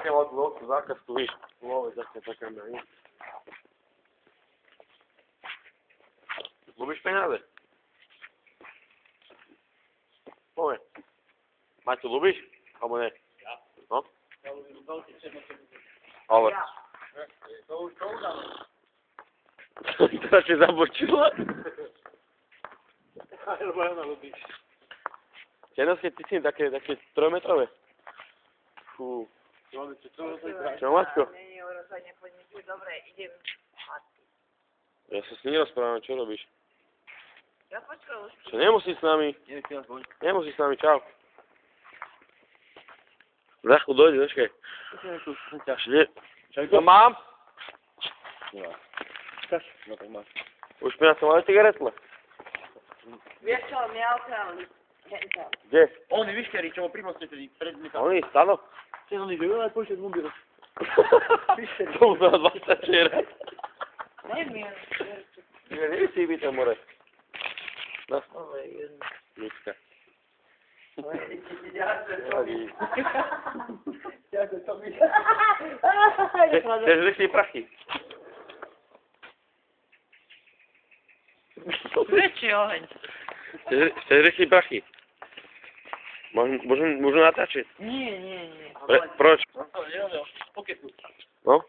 také veľkú zákazku, víš, love, také mňa. Ľubíš peniaze? Povie. Maťo, ľubíš? Alebo nie? Ja. No? Ja ľubím veľký černoček. Ale. Ja. To už to udáme. To sa ti zabočilo? Aj, lebo ja ona ľubíš. Černovské tyčiny také 3-metrové. Fú. Čo, Maťko? Nie, rozhodne podniku. Dobre, idem. Ja sa s ním rozprávam, čo robíš? Ja počkaj už. Čo, nemusíš s nami? Nemusíš s nami, čau. Zachu, dojde, počkaj. To mám? No tak máš. Už mi na to máme cigaretle. Vieš čo, mi alkohol. Kde? Oni vyškeri, čo ho primostne tedy predmýtal. Oni, stano? Čo oni, že veľa počet mobil. To mu za 20 čier. Neviem. Nie si byť tam more. No. Ľudská. Chceš rýchli prachy? Väčší oheň. Chceš rýchli prachy? Môžu natáčiť? Nie. Proč? No?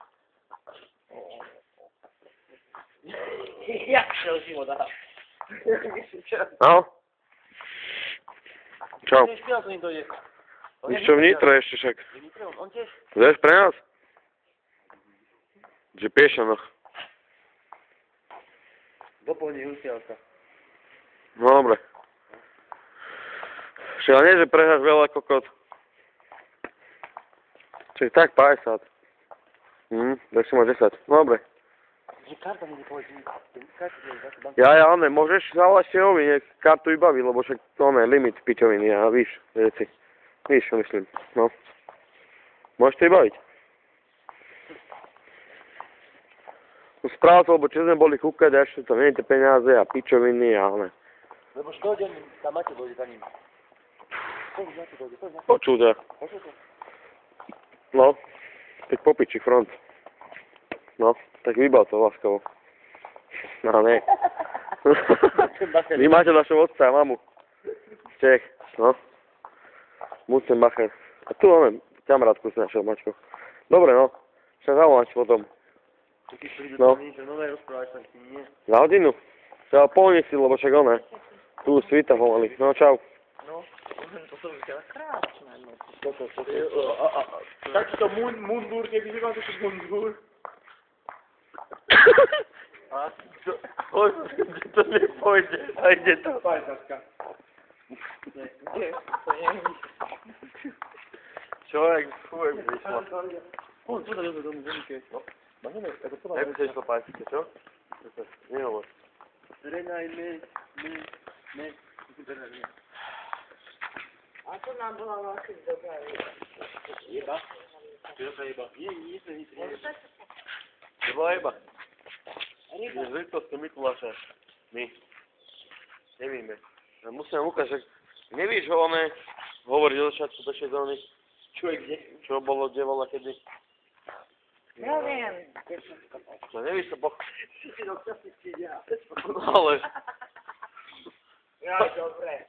Jak šel život, aha. No? Čau. Než to ním dojde. Nič čo vnitro ešte však. On tiež. Vieš pre nás? Že Piešanoch. Doplní Husielka. No dobre. Však nie, že prehráš veľa kokot. Čiže tak 50. Tak si má 10. No dobre. Že karta mi nepovedí. Ja, ne, môžeš zavolať Šehovi, nech kartu vybaví, lebo však to ne, limit pičoviny, a víš, veci. Víš, čo myslím, no. Môžeš to vybaviť. Správca, lebo či sme boli kúkať, a ešte to nie tie peniaze a pičoviny, a ne. Lebo škodeň, tam Maťo dojde za ním. Počúť, no, tak popiči front. No, tak vybav to láskavo. No, ne. Vy máte našho otca a mamu. Čech, no. Mutzenbacher. A tu máme kamarátku si našiel, Mačko. Dobre, no. Však zavoláš potom. No. Za hodinu? Za polne si, lebo však one. Tu svita pomaly. No, čau. No, to som videla krásne. Tak to mundur, keby si máte to mundur. A to nepôjde, a ide to. Pajtačka. Človek, fuj, vyšlo. On, čo to je do muzike? Nepíšeš to pajtačka, čo? Nehovor. Renaj, ne. A to nám bola vlastne dobrá. Jeba? Čo to jeba? Nie, nič. To bola jeba. Zvyklosti Mikuláša. My. Nevieme. Musím ukázať, nevíš ho, hovoriť o začiatku do sezóny. Čo je kde? Čo bolo, kde bola, kedy. Ja viem. No nevíš to Si si do časti čidia. Ale... Ja, dobre.